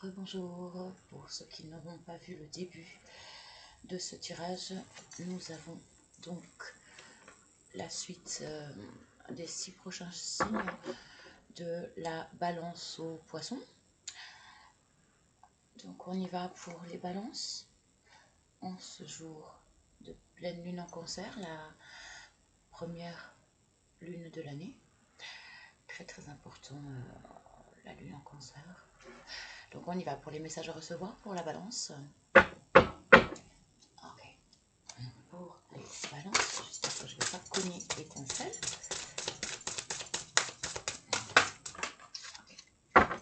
Rebonjour, pour ceux qui n'auront pas vu le début de ce tirage, nous avons donc la suite des 6 prochains signes de la balance au poisson. Donc on y va pour les balances. En ce jour de pleine lune en Cancer, la première lune de l'année. Très important la lune en Cancer. Donc on y va pour les messages à recevoir pour la balance. Ok. Pour les balances, j'espère que je ne vais pas cogner l'étincelle.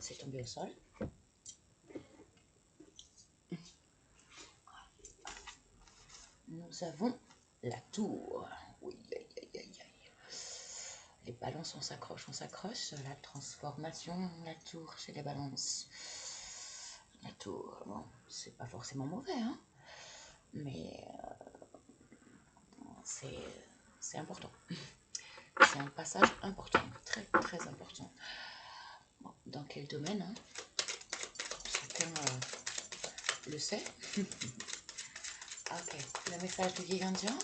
C'est tombé au sol. Nous avons la tour. Oui, aïe, aïe, aïe, aïe. Les balances, on s'accroche, on s'accroche. La transformation, la tour chez les balances. La tour, bon, c'est pas forcément mauvais, hein, mais c'est important. C'est un passage important, très très important. Bon, dans quel domaine, hein, chacun le sait. Ok, le message du vieil indien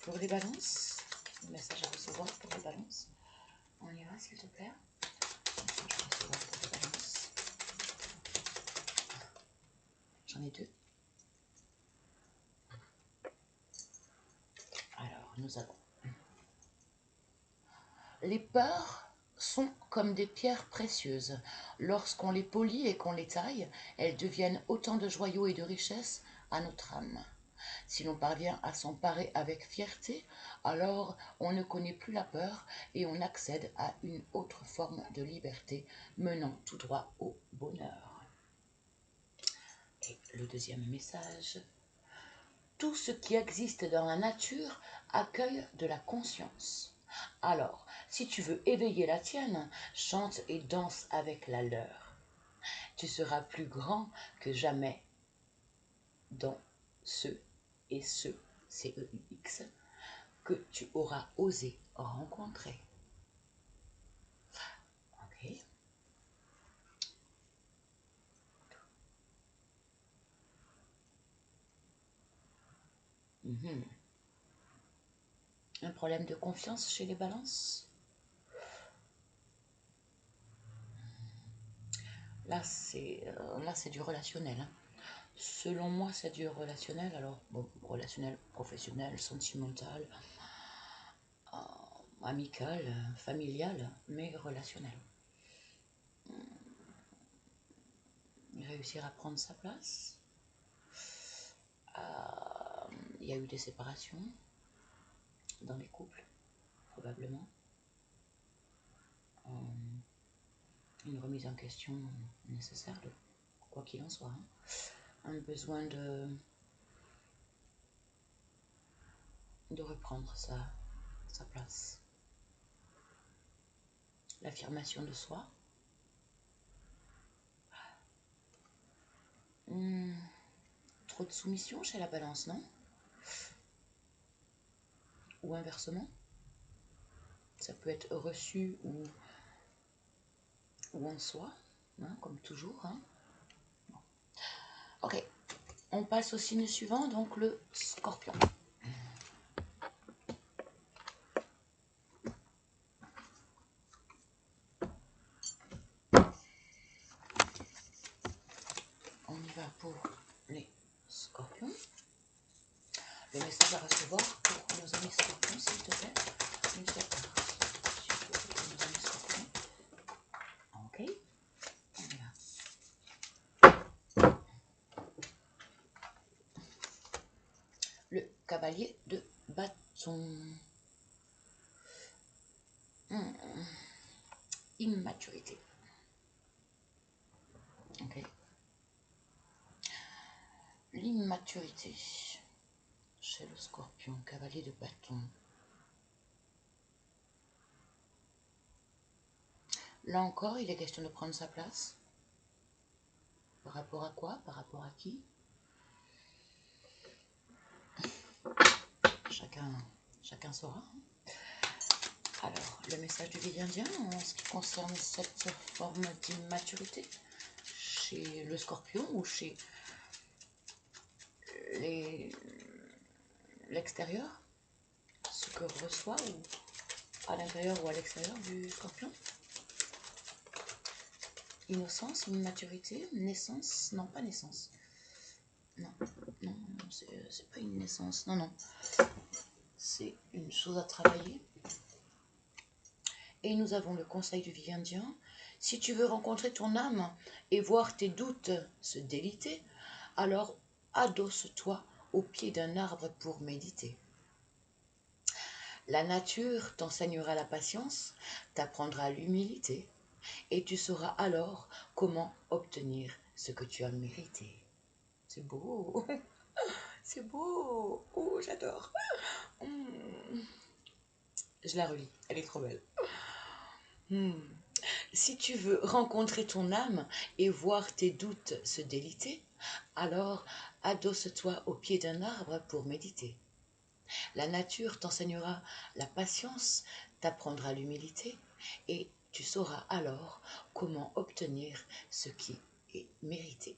pour les balances. Le message à recevoir pour les balances. On y va, s'il te plaît. Message à recevoir pour les balances. J'en ai 2. Alors, nous avons... Les peurs sont comme des pierres précieuses. Lorsqu'on les polit et qu'on les taille, elles deviennent autant de joyaux et de richesses à notre âme. Si l'on parvient à s'emparer avec fierté, alors on ne connaît plus la peur et on accède à une autre forme de liberté menant tout droit au bonheur. Et le deuxième message. Tout ce qui existe dans la nature accueille de la conscience. Alors, si tu veux éveiller la tienne, chante et danse avec la leur. Tu seras plus grand que jamais dans ceux et ceux, C-E-U-X, que tu auras osé rencontrer. Ok. Un problème de confiance chez les balances? Là, c'est du relationnel. Hein. Selon moi, c'est du relationnel. Alors, bon, relationnel, professionnel, sentimental, amical, familial, mais relationnel. Réussir à prendre sa place. Il y a eu des séparations dans les couples, probablement. Une remise en question nécessaire, de quoi qu'il en soit. Hein. Un besoin de reprendre sa place. L'affirmation de soi. Trop de soumission chez la balance, non? Ou inversement. Ça peut être reçu ou en soi, hein, comme toujours. Hein. Bon. Ok, on passe au signe suivant, donc le Scorpion. On y va pour les Scorpions. Le message à recevoir pour nos amis Scorpions, s'il te plaît. Une seule carte. Pour nos amis Scorpions. Ok. On y va. Le cavalier de bâton. Immaturité. Ok. L'immaturité chez le Scorpion, cavalier de bâton. Là encore, il est question de prendre sa place. Par rapport à quoi? Par rapport à qui? Chacun saura. Alors, le message du vieil indien en ce qui concerne cette forme d'immaturité chez le Scorpion ou chez l'extérieur, ce que reçoit, ou à l'intérieur ou à l'extérieur du Scorpion. Innocence, maturité, naissance, non pas naissance. Non, non, c'est pas une naissance, non, non. C'est une chose à travailler. Et nous avons le conseil du vie indien. Si tu veux rencontrer ton âme et voir tes doutes se déliter, alors adosse-toi au pied d'un arbre pour méditer. La nature t'enseignera la patience, t'apprendra l'humilité, et tu sauras alors comment obtenir ce que tu as mérité. C'est beau, c'est beau, oh j'adore. Je la relis, elle est trop belle. Si tu veux rencontrer ton âme et voir tes doutes se déliter, alors adosse-toi au pied d'un arbre pour méditer. La nature t'enseignera la patience, t'apprendra l'humilité, et tu sauras alors comment obtenir ce qui est mérité.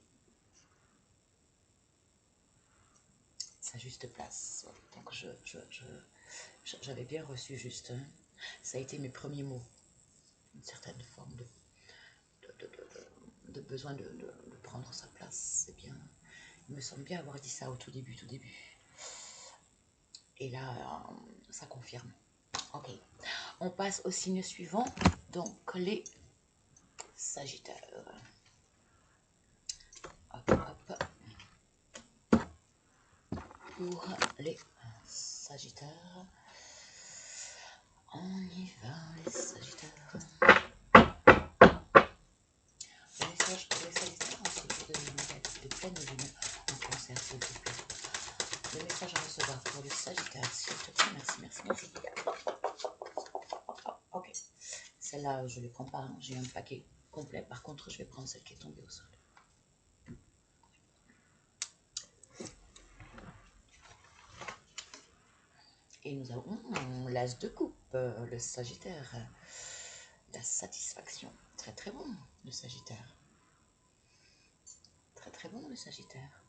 Sa juste place. Donc j'avais bien reçu juste. Ça a été mes premiers mots. Une certaine forme de besoin de prendre sa place. C'est bien. Il me semble bien avoir dit ça au tout début. Et là, ça confirme. Ok. On passe au signe suivant, donc les Sagittaires. Hop, hop. Pour les Sagittaires. On y va, les Sagittaires. Le message pour les Sagittaires en ce jour de pleine lune en Cancer, s'il te plaît. Le message à recevoir pour le Sagittaire, s'il te plaît. Merci. Ok. Celle-là, je ne les prends pas. Hein. J'ai un paquet complet. Par contre, je vais prendre celle qui est tombée au sol. Et nous avons l'as de coupe, le Sagittaire. La satisfaction. Très bon, le Sagittaire. Très bon, le Sagittaire.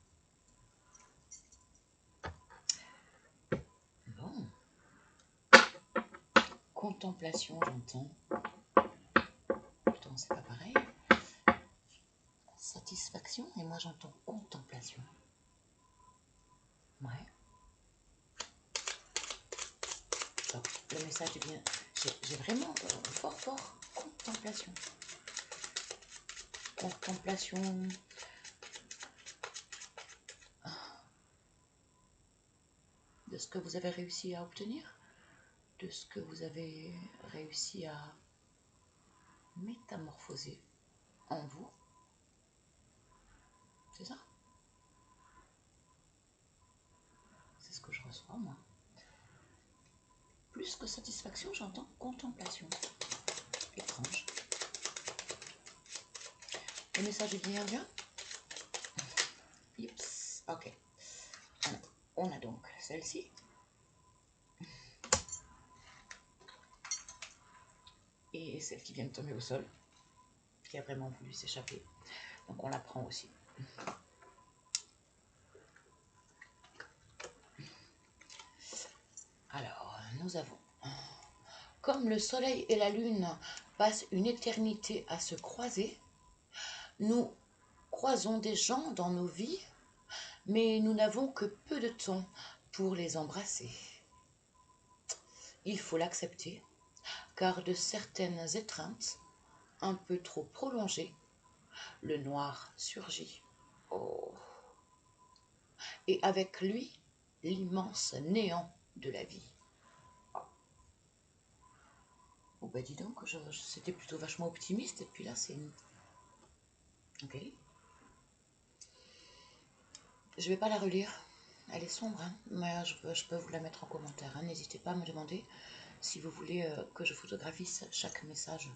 Bon. Contemplation, j'entends. Pourtant, c'est pas pareil. Satisfaction, et moi j'entends contemplation. Ouais. Alors, le message est bien. J'ai vraiment fort contemplation. Contemplation. De ce que vous avez réussi à obtenir, de ce que vous avez réussi à métamorphoser en vous. C'est ça? C'est ce que je reçois, moi. Plus que satisfaction, j'entends contemplation. Étrange. Le message est bien bien. Oups, ok. On a donc celle-ci. Et celle qui vient de tomber au sol, qui a vraiment voulu s'échapper. Donc on la prend aussi. Alors, nous avons, comme le soleil et la lune passent une éternité à se croiser, nous croisons des gens dans nos vies, mais nous n'avons que peu de temps pour les embrasser. Il faut l'accepter, car de certaines étreintes, un peu trop prolongées, le noir surgit. Oh. Et avec lui, l'immense néant de la vie. Oh bah dis donc, c'était plutôt vachement optimiste, et puis là c'est une... Ok. Je vais pas la relire, elle est sombre, hein, mais je peux vous la mettre en commentaire. Hein. N'hésitez pas à me demander si vous voulez que je photographie chaque message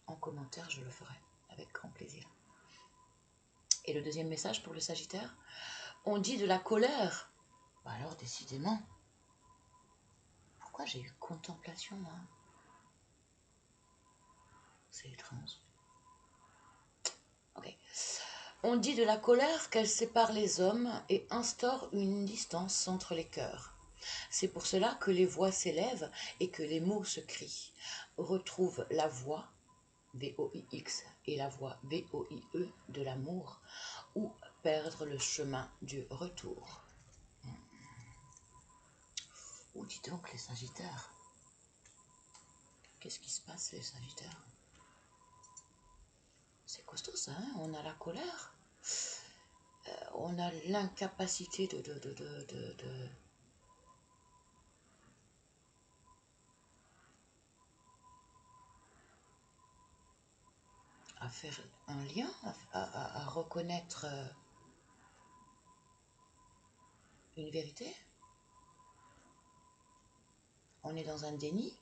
en commentaire, je le ferai avec grand plaisir. Et le deuxième message pour le Sagittaire, on dit de la colère. Bah alors décidément, pourquoi j'ai eu contemplation moi? C'est étrange. Ok. On dit de la colère qu'elle sépare les hommes et instaure une distance entre les cœurs. C'est pour cela que les voix s'élèvent et que les mots se crient. Retrouve la voix, V-O-I-X, et la voix, V-O-I-E, de l'amour, ou perdre le chemin du retour. Oh, dis donc, les Sagittaires. Qu'est-ce qui se passe, les Sagittaires? C'est costaud, ça, hein? On a la colère. On a l'incapacité à faire un lien, à reconnaître une vérité. On est dans un déni.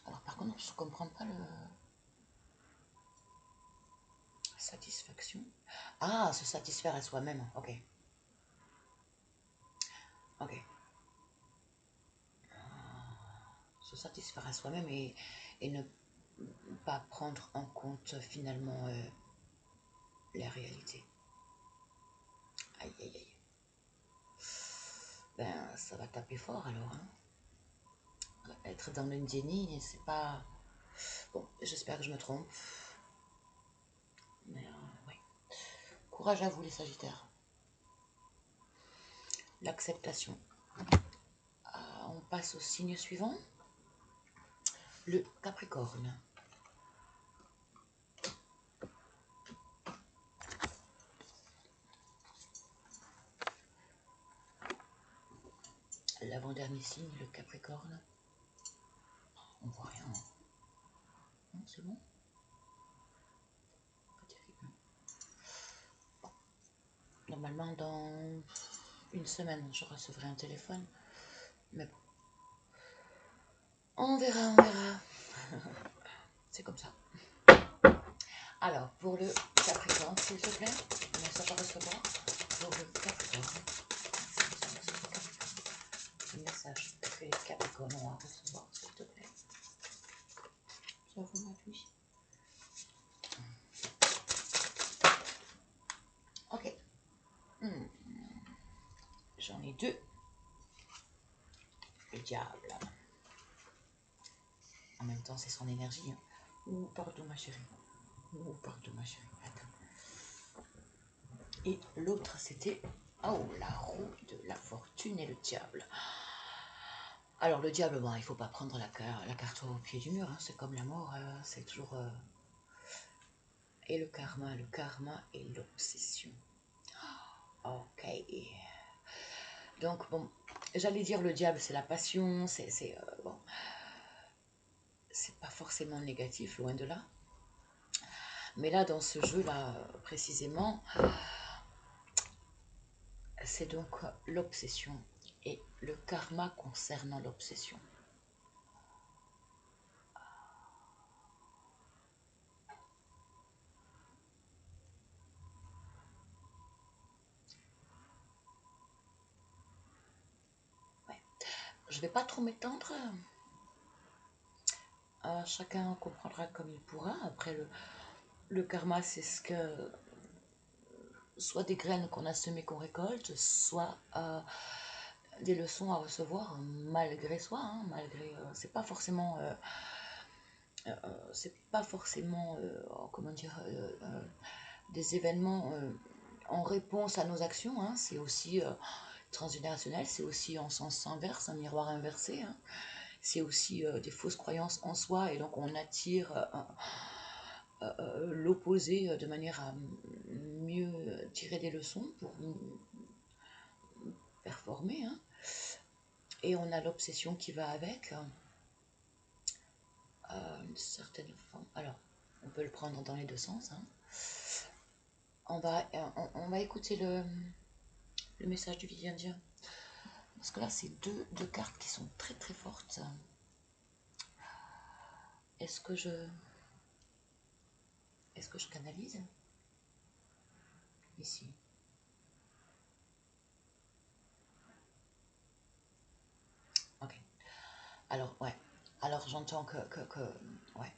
Alors par contre, je ne comprends pas le... Satisfaction. Ah, se satisfaire à soi-même. Ok. Ok. Se satisfaire à soi-même et ne pas prendre en compte finalement la réalité. Aïe, aïe, aïe. Ben, ça va taper fort alors. Hein. Être dans le déni, c'est pas... Bon, j'espère que je me trompe. Mais ouais. Courage à vous les Sagittaires. L'acceptation. On passe au signe suivant. Le Capricorne. L'avant-dernier signe, le Capricorne. On voit rien. Non, c'est bon. Pas terrible. Bon. Normalement, dans une semaine, je recevrai un téléphone. Mais bon. On verra, on verra. C'est comme ça. Alors, pour le Capricorne, s'il te plaît, message à recevoir. Pour le Capricorne. Le message que les Capricornes ont à recevoir, s'il te plaît. Ça vous m'a touché. Ok. J'en ai deux. Le diable. En même temps, c'est son énergie. Hein. Oh, pardon, ma chérie. Oh, pardon, ma chérie. Attends. Et l'autre, c'était... Oh, la roue de la fortune et le diable. Alors, le diable, bon, il ne faut pas prendre la carte au pied du mur. Hein. C'est comme la mort. C'est toujours... Et le karma et l'obsession. Ok. Donc, bon, j'allais dire le diable, c'est la passion. Bon... C'est pas forcément négatif, loin de là. Mais là, dans ce jeu-là, précisément, c'est donc l'obsession et le karma concernant l'obsession. Ouais. Je vais pas trop m'étendre. Chacun comprendra comme il pourra. Après, le karma, c'est ce que... Soit des graines qu'on a semées qu'on récolte, soit des leçons à recevoir malgré soi. Hein, malgré, c'est pas forcément... comment dire, des événements en réponse à nos actions. Hein, c'est aussi transgénérationnel, c'est aussi en sens inverse, un miroir inversé. Hein, c'est aussi des fausses croyances en soi et donc on attire l'opposé de manière à mieux tirer des leçons pour performer. Hein. Et on a l'obsession qui va avec. Une certaine forme. Alors, on peut le prendre dans les deux sens. Hein. On va écouter le message du guide indien. Parce que là, c'est deux cartes qui sont très très fortes. Est-ce que je canalise ici? Ok. Alors, ouais. Alors, j'entends ouais.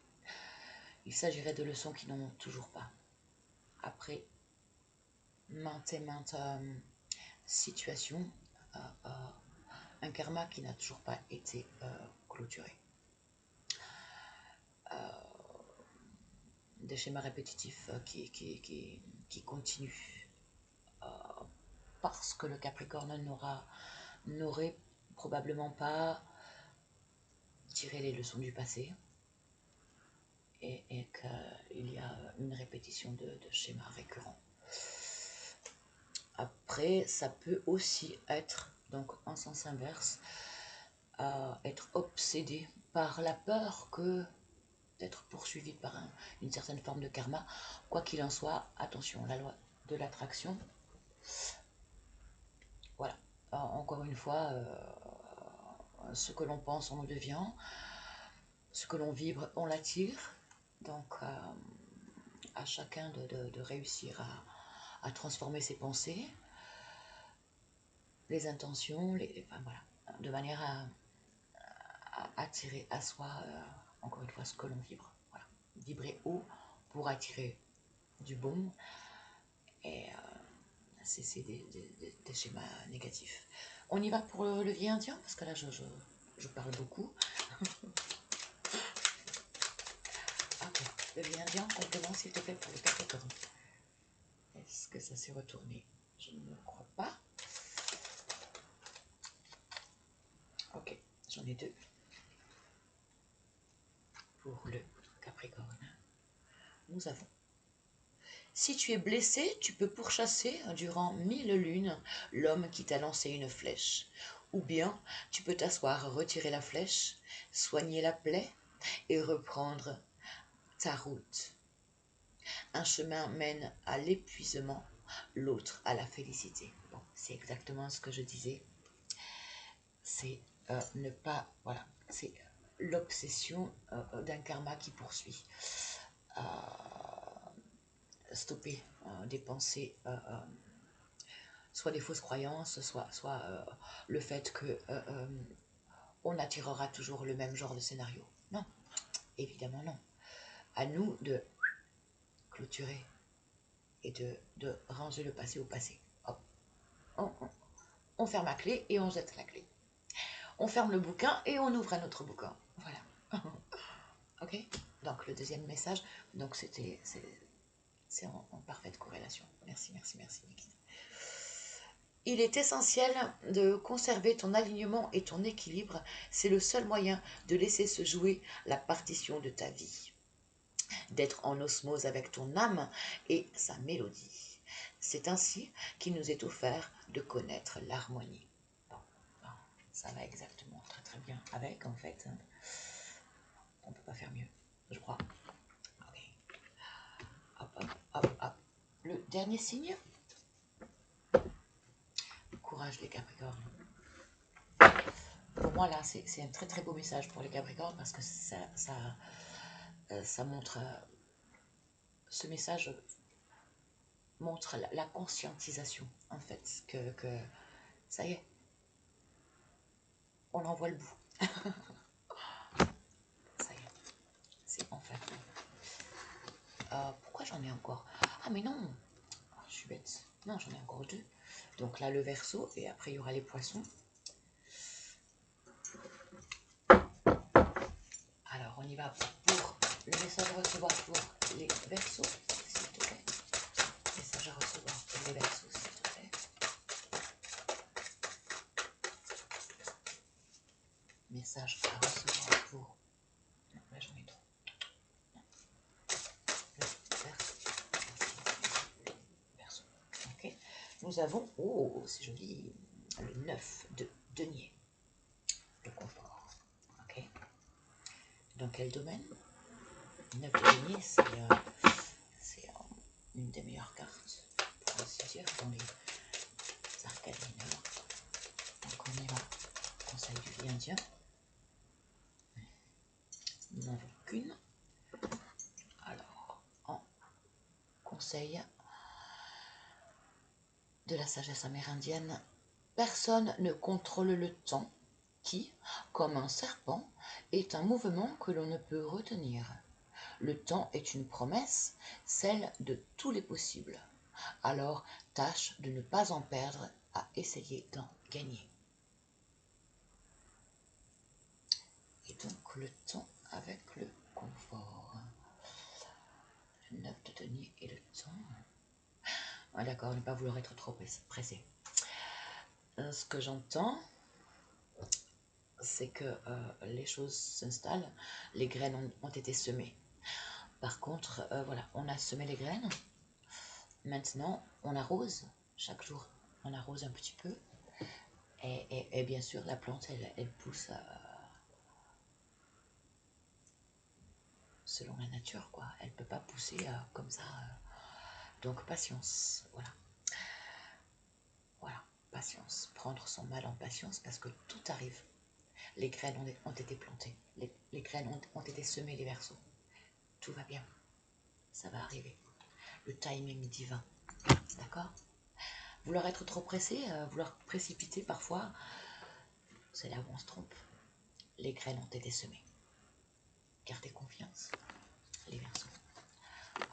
Il s'agirait de leçons qui n'en ont toujours pas. Après, maintes et maintes situations, un karma qui n'a toujours pas été clôturé. Des schémas répétitifs qui continuent parce que le Capricorne n'aurait probablement pas tiré les leçons du passé et qu'il y a une répétition de schémas récurrents. Après, ça peut aussi être, donc en sens inverse, être obsédé par la peur d'être poursuivi par une certaine forme de karma. Quoi qu'il en soit, attention, la loi de l'attraction. Voilà, encore une fois, ce que l'on pense, on le devient. Ce que l'on vibre, on l'attire. Donc, à chacun de réussir à transformer ses pensées, les intentions, enfin, voilà, de manière à attirer à soi, encore une fois, ce que l'on vibre. Voilà. Vibrer haut pour attirer du bon. Et c'est des schémas négatifs. On y va pour le levier indien, parce que là, je parle beaucoup. Ok, levier indien, complément, s'il te plaît, pour le Capricorne. Est-ce que ça s'est retourné? Je ne crois pas. Ok, j'en ai deux. Pour le Capricorne, nous avons: si tu es blessé, tu peux pourchasser durant 1000 lunes l'homme qui t'a lancé une flèche. Ou bien tu peux t'asseoir, retirer la flèche, soigner la plaie et reprendre ta route. Un chemin mène à l'épuisement, l'autre à la félicité. Bon, c'est exactement ce que je disais. C'est ne pas... Voilà, c'est l'obsession d'un karma qui poursuit. Stopper des pensées, soit des fausses croyances, soit le fait que on attirera toujours le même genre de scénario. Non, évidemment non. À nous de clôturer et de ranger le passé au passé. Hop. On ferme la clé et on jette la clé. On ferme le bouquin et on ouvre un autre bouquin. Voilà. Ok. Donc le deuxième message, donc c'est en parfaite corrélation. Merci, merci, merci, Nikita. Il est essentiel de conserver ton alignement et ton équilibre. C'est le seul moyen de laisser se jouer la partition de ta vie. D'être en osmose avec ton âme et sa mélodie. C'est ainsi qu'il nous est offert de connaître l'harmonie. Bon, ça va exactement très très bien avec, en fait. On ne peut pas faire mieux, je crois. Ok. Hop, hop, hop, hop. Le dernier signe. Courage les Capricornes. Pour moi, là, c'est un très très beau message pour les Capricornes parce que ça montre... ce message montre la conscientisation, en fait, que ça y est, on en voit le bout. Ça y est, c'est enfin fait. Pourquoi j'en ai encore? Ah mais non, je suis bête. Non, j'en ai encore deux. Donc là, le Verseau, et après, il y aura les Poissons. Alors, on y va pour le message à recevoir pour les Verseaux, s'il te plaît. Message à recevoir pour les Verseaux, s'il te plaît. Message à recevoir pour... Non, là, j'en ai trop. Verseau. Ok. Nous avons, oh, c'est joli, le 9 de denier. Le confort. Ok. Dans quel domaine? 9 de denier, c'est une des meilleures cartes, pour ainsi dire, dans les arcades mineures. Donc on y va. Conseil du vie indien. Nous n'en avons qu'une. Alors, en conseil de la sagesse amérindienne, personne ne contrôle le temps qui, comme un serpent, est un mouvement que l'on ne peut retenir. Le temps est une promesse, celle de tous les possibles. Alors, tâche de ne pas en perdre à essayer d'en gagner. Et donc, le temps avec le confort. Le 9 de denier et le temps. Ah, d'accord, ne pas vouloir être trop pressé. Ce que j'entends, c'est que les choses s'installent, les graines ont été semées. Par contre, voilà, on a semé les graines. Maintenant, on arrose chaque jour. On arrose un petit peu. Et bien sûr, la plante, elle pousse selon la nature, quoi. Elle ne peut pas pousser comme ça. Donc, patience, voilà. Voilà, patience. Prendre son mal en patience parce que tout arrive. Les graines ont été plantées. Les graines ont été semées, les verseaux. Tout va bien. Ça va arriver. Le timing divin. D'accord? Vouloir être trop pressé, vouloir précipiter parfois, c'est là où on se trompe. Les graines ont été semées. Gardez confiance, les verseaux.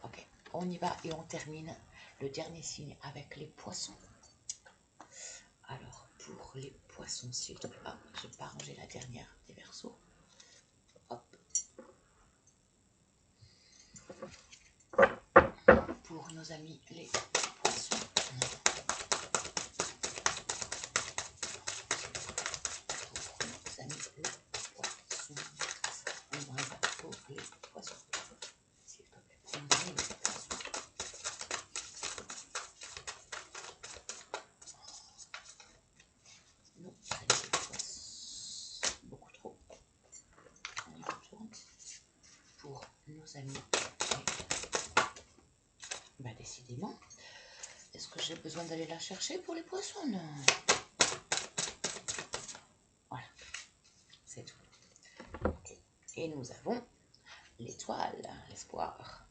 Ok, on y va et on termine le dernier signe avec les poissons. Alors, pour les poissons, s'il te plaît, je n'ai pas rangé la dernière des verseaux. Hop. Pour nos amis les poissons. Pour nos amis les poissons. On y va pour les poissons. S'il te plaît, pour nos amis les poissons. Non, allez, les poissons. Beaucoup trop. On y retourne. Pour nos amis. Bah, décidément. Est-ce que j'ai besoin d'aller la chercher pour les poissons? Non. Voilà. C'est tout. Okay. Et nous avons l'étoile, l'espoir.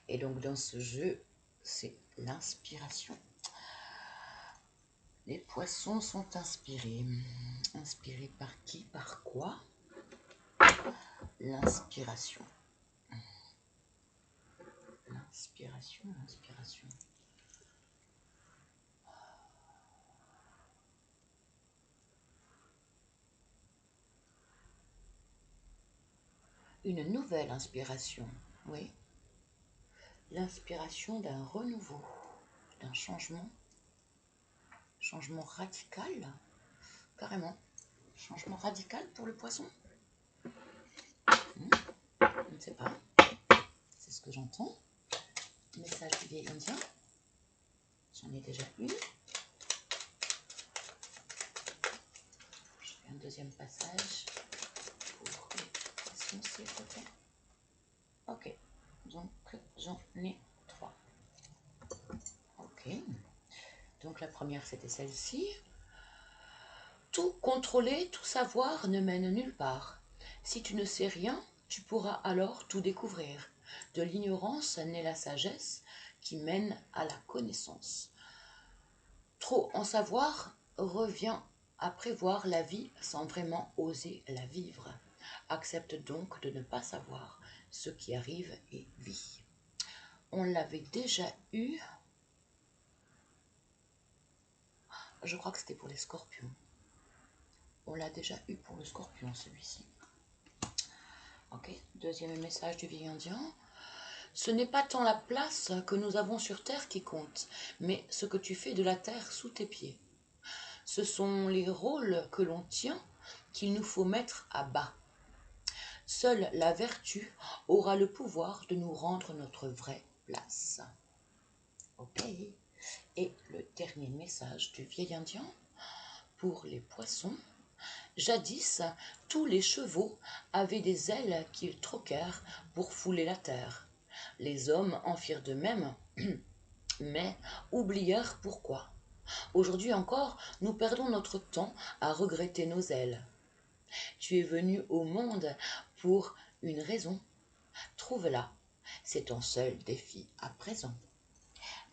Et donc dans ce jeu, c'est l'inspiration. Les poissons sont inspirés. Inspirés par qui? Par quoi? L'inspiration. L'inspiration, l'inspiration. Une nouvelle inspiration, oui. L'inspiration d'un renouveau, d'un changement. Changement radical, carrément. Changement radical pour le poisson. Je ne sais pas. C'est ce que j'entends. Message du vieil indien. J'en ai déjà eu. Je fais un deuxième passage pour les poissons, s'il te plaît. Ok. Donc, j'en ai 3. Ok. Donc, la première, c'était celle-ci. Tout contrôler, tout savoir ne mène nulle part. Si tu ne sais rien, tu pourras alors tout découvrir. De l'ignorance naît la sagesse qui mène à la connaissance. Trop en savoir revient à prévoir la vie sans vraiment oser la vivre. Accepte donc de ne pas savoir ce qui arrive et vit. On l'avait déjà eu. Je crois que c'était pour les scorpions. On l'a déjà eu pour le scorpion, celui-ci. Ok, deuxième message du vieil indien. Ce n'est pas tant la place que nous avons sur terre qui compte, mais ce que tu fais de la terre sous tes pieds. Ce sont les rôles que l'on tient qu'il nous faut mettre à bas. Seule la vertu aura le pouvoir de nous rendre notre vraie place. Ok. Et le dernier message du vieil indien pour les poissons. Jadis, tous les chevaux avaient des ailes qu'ils troquèrent pour fouler la terre. Les hommes en firent de même, mais oublièrent pourquoi. Aujourd'hui encore, nous perdons notre temps à regretter nos ailes. Tu es venu au monde pour une raison. Trouve-la. C'est ton seul défi à présent.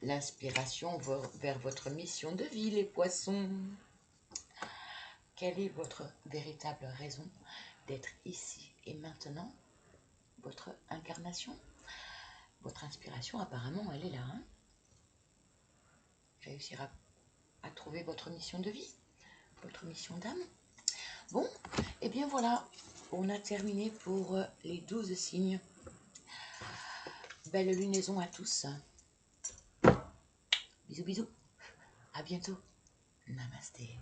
L'inspiration vers votre mission de vie, les poissons. Quelle est votre véritable raison d'être ici et maintenant? Votre incarnation? Votre inspiration, apparemment, elle est là. Hein? réussir à trouver votre mission de vie, votre mission d'âme. Bon, et bien voilà, on a terminé pour les 12 signes. Belle lunaison à tous. Bisous, bisous. À bientôt. Namasté.